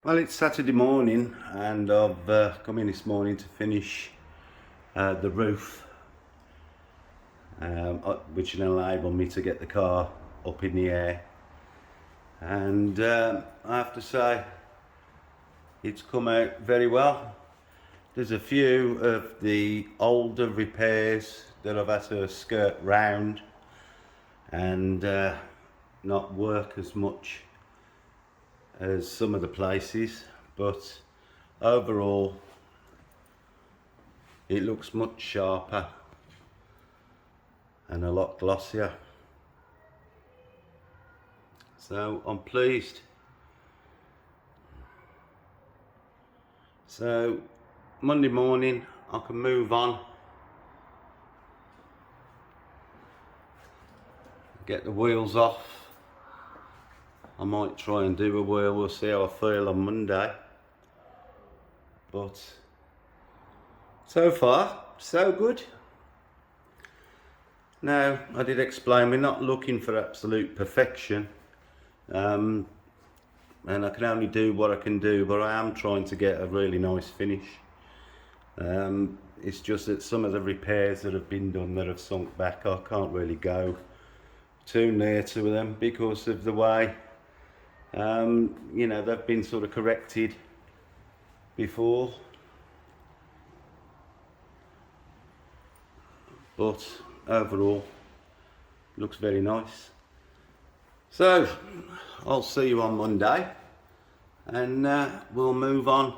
Well, it's Saturday morning and I've come in this morning to finish the roof, which will enable me to get the car up in the air. And I have to say, it's come out very well. There's a few of the older repairs that I've had to skirt round and not work as much as some of the places, but overall it looks much sharper and a lot glossier, so I'm pleased. So Monday morning I can move on, get the wheels off. I might try and do a wheel, we'll see how I feel on Monday. But so far, so good. Now, I did explain we're not looking for absolute perfection. And I can only do what I can do, but I am trying to get a really nice finish. It's just that some of the repairs that have been done that have sunk back, I can't really go too near to them because of the way you know, they've been sort of corrected before. But overall, looks very nice. So I'll see you on Monday and we'll move on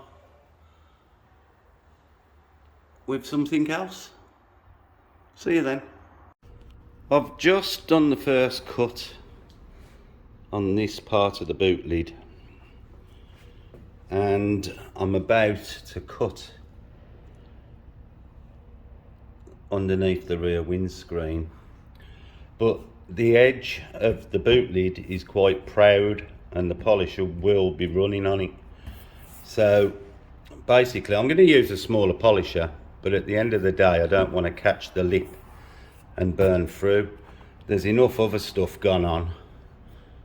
with something else. See you then. I've just done the first cut on this part of the boot lid and I'm about to cut underneath the rear windscreen, but the edge of the boot lid is quite proud and the polisher will be running on it. So basically I'm going to use a smaller polisher, but at the end of the day I don't want to catch the lip and burn through. There's enough other stuff gone on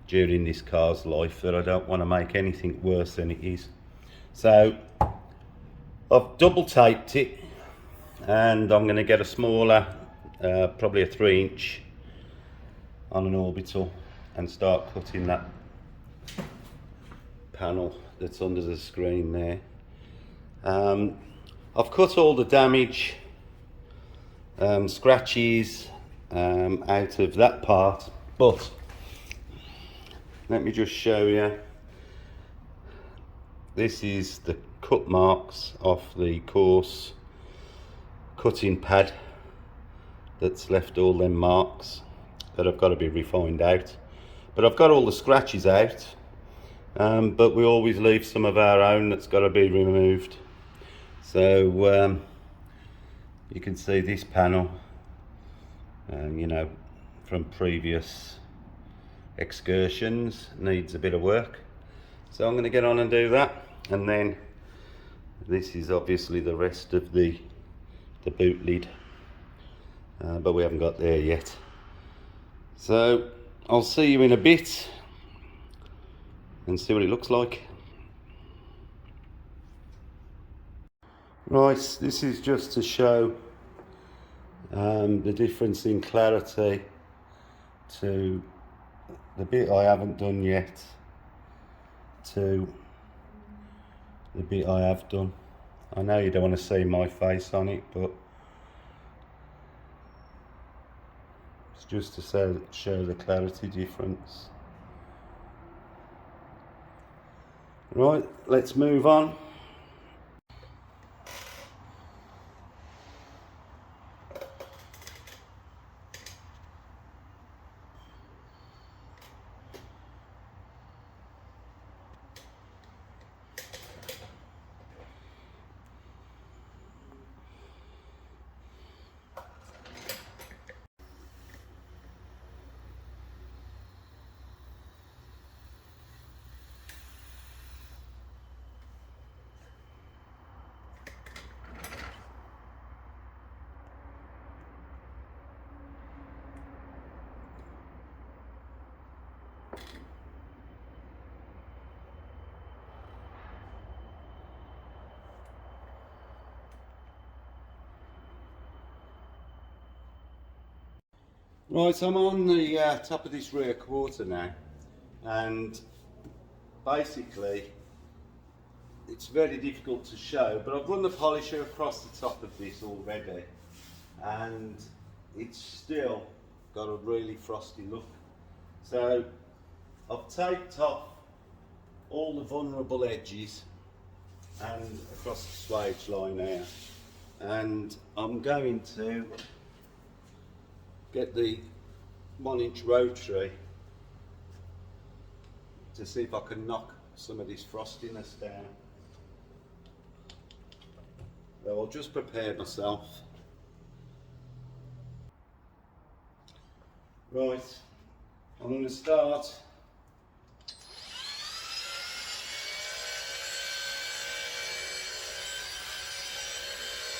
during this car's life that I don't want to make anything worse than it is. So I've double taped it and I'm going to get a smaller, probably a 3-inch on an orbital and start cutting that panel that's under the screen there. I've cut all the damage, scratches out of that part, but let me just show you. This is the cut marks off the coarse cutting pad that's left all them marks that have got to be refined out. But I've got all the scratches out, but we always leave some of our own that's got to be removed. So you can see this panel, you know, from previous excursions needs a bit of work, so I'm going to get on and do that. And then this is obviously the rest of the boot lid, but we haven't got there yet, so I'll see you in a bit and see what it looks like. Right, this is just to show the difference in clarity to the bit I haven't done yet to the bit I have done. I know you don't want to see my face on it, but it's just to show the clarity difference. Right, let's move on. Right, I'm on the top of this rear quarter now, and basically it's very difficult to show, but I've run the polisher across the top of this already, and it's still got a really frosty look. So I've taped off all the vulnerable edges and across the swage line there, and I'm going to get the 1-inch rotary to see if I can knock some of this frostiness down. So I'll just prepare myself. Right, I'm going to start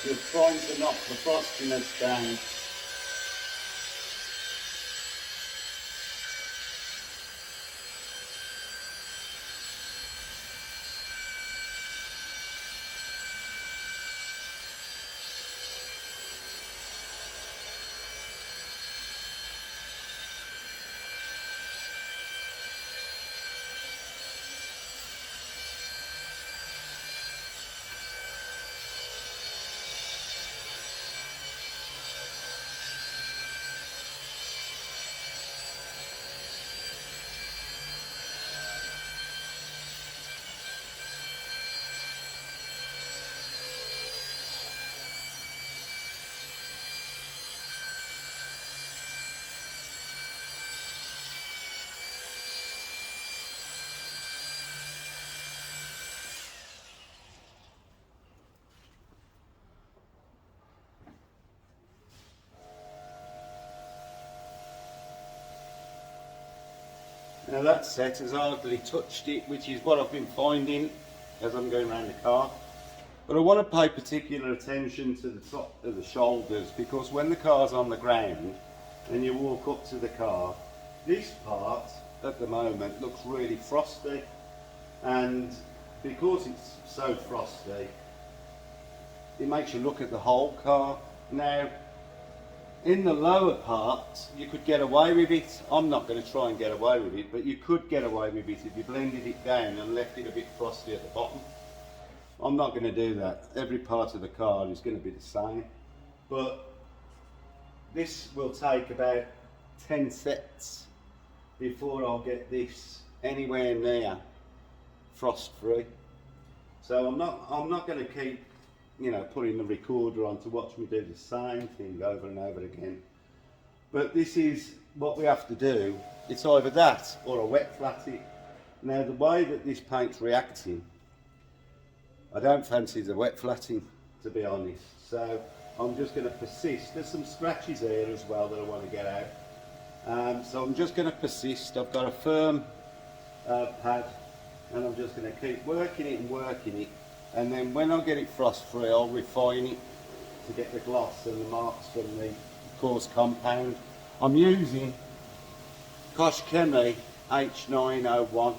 just trying to knock the frostiness down. Now that set has hardly touched it, which is what I've been finding as I'm going around the car. But I want to pay particular attention to the top of the shoulders, because when the car's on the ground and you walk up to the car, this part at the moment looks really frosty, and because it's so frosty it makes you look at the whole car. Now in the lower part you could get away with it. I'm not going to try and get away with it, but you could get away with it if you blended it down and left it a bit frosty at the bottom. I'm not going to do that. Every part of the car is going to be the same, but this will take about 10 sets before I'll get this anywhere near frost free. So I'm not going to keep, you know, putting the recorder on to watch me do the same thing over and over again. But this is what we have to do. It's either that or a wet flat it. Now the way that this paint's reacting, I don't fancy the wet flatting, to be honest. So I'm just going to persist. There's some scratches here as well that I want to get out. So I'm just going to persist. I've got a firm pad, and I'm just going to keep working it and working it. And then when I get it frost free, I'll refine it to get the gloss and the marks from the coarse compound. I'm using Kosh Chemie H901,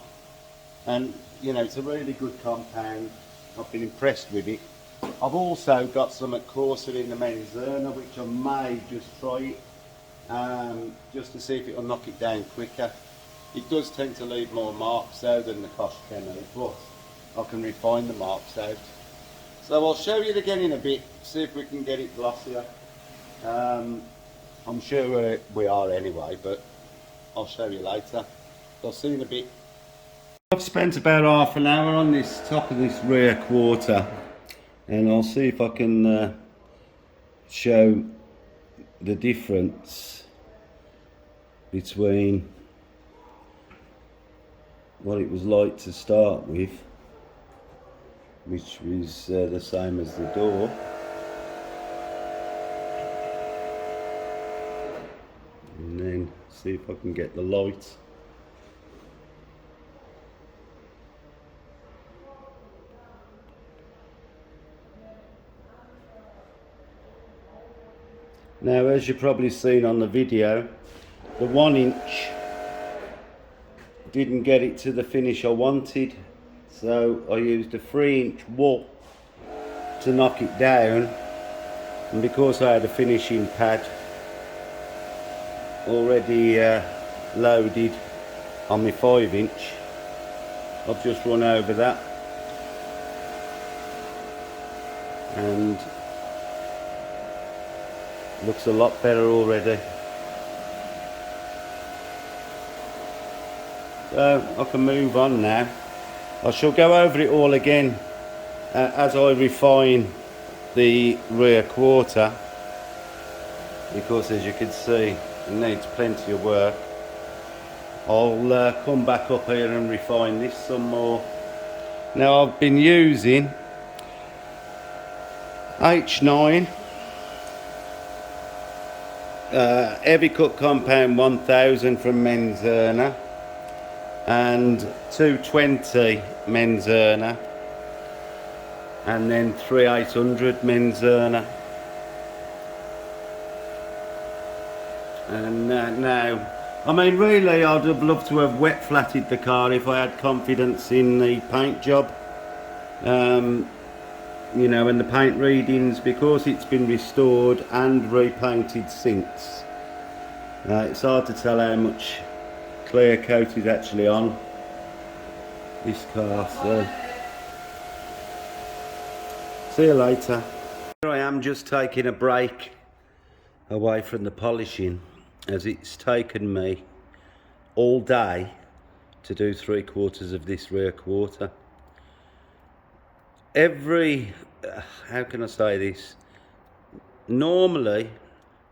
and you know, it's a really good compound. I've been impressed with it. I've also got some coarser in the Menzerna, which I may just try it, just to see if it'll knock it down quicker. It does tend to leave more marks out than the Kosh Chemie, but I can refine the marks out. So I'll show you it again in a bit, see if we can get it glossier. I'm sure we are anyway, but I'll show you later. I'll see you in a bit. I've spent about half an hour on this top of this rear quarter, and I'll see if I can show the difference between what it was like to start with, which was the same as the door, and then see if I can get the light. Now, as you've probably seen on the video, the 1-inch didn't get it to the finish I wanted, so I used a 3-inch wool to knock it down, and because I had a finishing pad already loaded on my 5-inch. I've just run over that, and looks a lot better already. So I can move on now. I shall go over it all again as I refine the rear quarter, because as you can see it needs plenty of work. I'll come back up here and refine this some more. Now I've been using H9 heavy cut compound 1000 from Menzerner and 220 Menzerner, and then 3800 Menzerner. And now, I mean, really I'd have loved to have wet flatted the car if I had confidence in the paint job, you know, and the paint readings, because it's been restored and repainted since. It's hard to tell how much clear coat is actually on this car, so see you later. Here I am, just taking a break away from the polishing, as it's taken me all day to do 3/4 of this rear quarter. How can I say this? Normally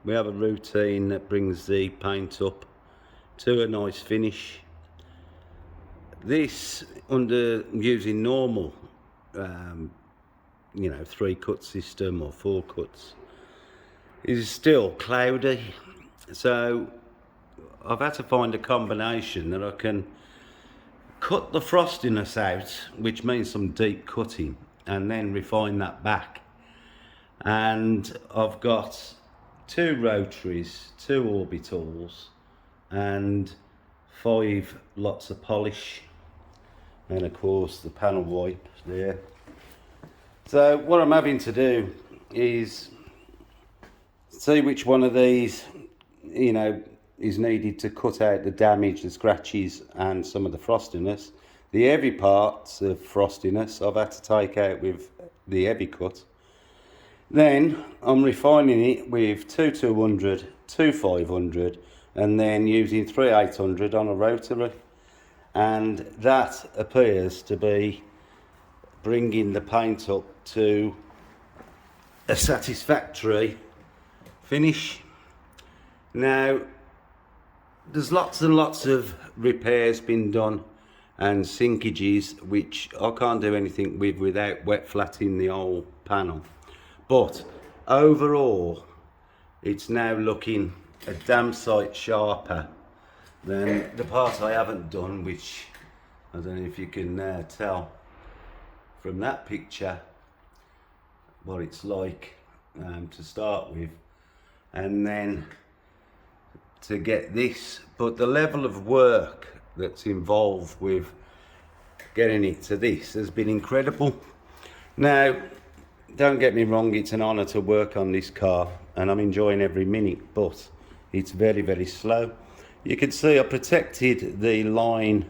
we have a routine that brings the paint up to a nice finish. This, under using normal, you know, 3-cut system or 4 cuts, is still cloudy. So I've had to find a combination that I can cut the frostiness out, which means some deep cutting, and then refine that back. And I've got 2 rotaries, 2 orbitals, and 5 lots of polish, and of course the panel wipe there. So what I'm having to do is see which one of these, you know, is needed to cut out the damage, the scratches and some of the frostiness. The heavy parts of frostiness I've had to take out with the heavy cut. Then I'm refining it with 2 500, and then using 3 800 on a rotary, and that appears to be bringing the paint up to a satisfactory finish. Now there's lots and lots of repairs been done and sinkages, which I can't do anything with without wet flatting the whole panel, but overall it's now looking a damn sight sharper than the part I haven't done, which I don't know if you can tell from that picture what it's like to start with, and then to get this. But the level of work that's involved with getting it to this has been incredible. Now don't get me wrong, it's an honour to work on this car and I'm enjoying every minute, but it's very, very slow. You can see I protected the line,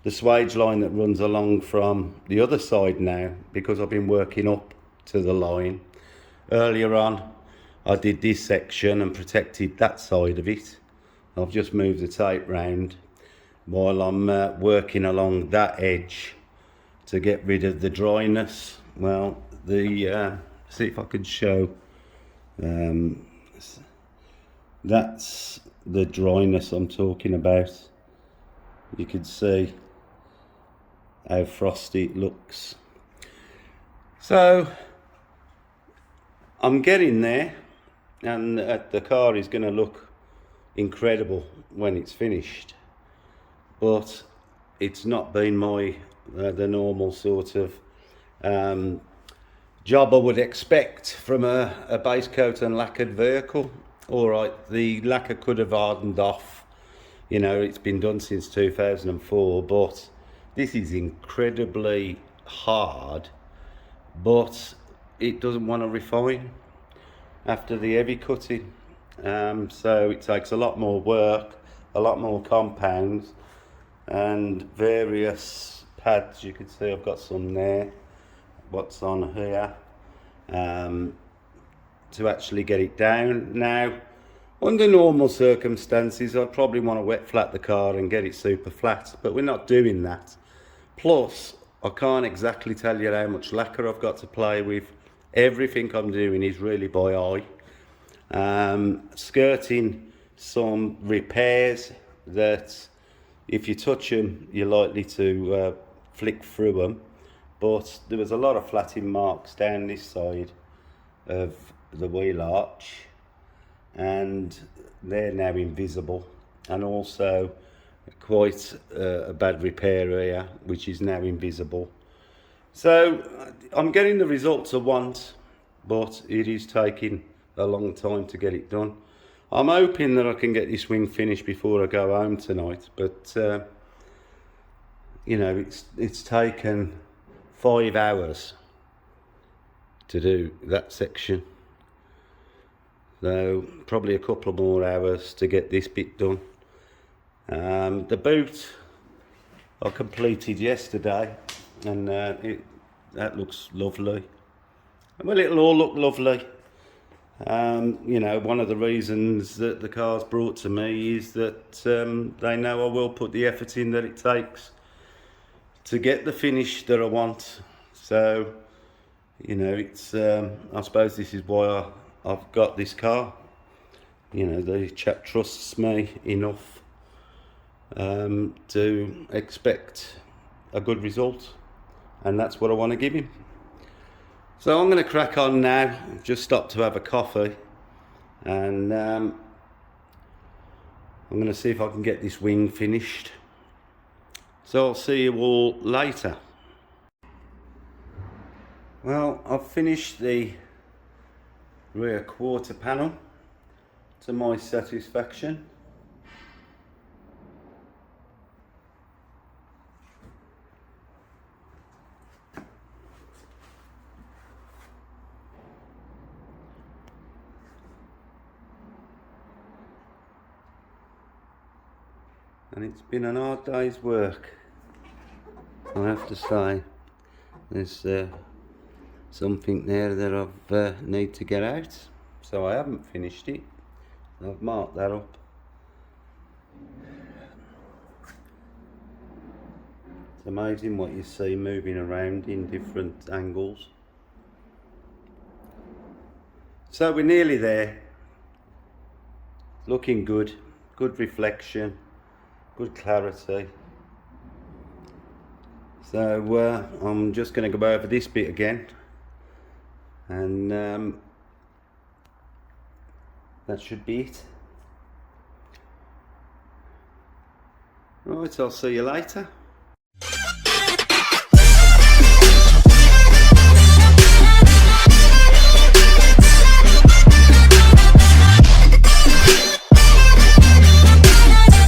the swage line that runs along from the other side now, because I've been working up to the line. Earlier on I did this section and protected that side of it. I've just moved the tape round while I'm working along that edge to get rid of the dryness. Well, see if I can show, that's the dryness I'm talking about. You can see how frosty it looks. So I'm getting there, and the car is going to look incredible when it's finished, but it's not been my the normal sort of job I would expect from a base coat and lacquered vehicle. All right, the lacquer could have hardened off, you know, it's been done since 2004, but this is incredibly hard, but it doesn't want to refine after the heavy cutting. So it takes a lot more work, a lot more compounds, and various pads. You can see I've got some there, what's on here, to actually get it down. Now, under normal circumstances, I'd probably want to wet flat the car and get it super flat, but we're not doing that. Plus, I can't exactly tell you how much lacquer I've got to play with. Everything I'm doing is really by eye. Skirting some repairs that if you touch them, you're likely to flick through them. But there was a lot of flatting marks down this side of the wheel arch, and they're now invisible, and also quite a bad repair here which is now invisible. So I'm getting the results I want, but it is taking a long time to get it done. I'm hoping that I can get this wing finished before I go home tonight, but you know, it's taken 5 hours to do that section, so probably a couple more hours to get this bit done. The boot I completed yesterday, and that looks lovely. Well, it'll all look lovely. You know, one of the reasons that the car's brought to me is that they know I will put the effort in that it takes to get the finish that I want. So, you know, it's I suppose this is why I've got this car. You know, the chap trusts me enough to expect a good result, and that's what I want to give him. So I'm going to crack on now. I've just stopped to have a coffee, and I'm going to see if I can get this wing finished. So I'll see you all later. Well, I've finished the rear quarter panel to my satisfaction. And it's been an hard day's work, I have to say. There's something there that I've need to get out, so I haven't finished it. I've marked that up. It's amazing what you see moving around in different angles. So we're nearly there. Looking good, good reflection, good clarity. So I'm just going to go over this bit again, and that should be it. Right, I'll see you later.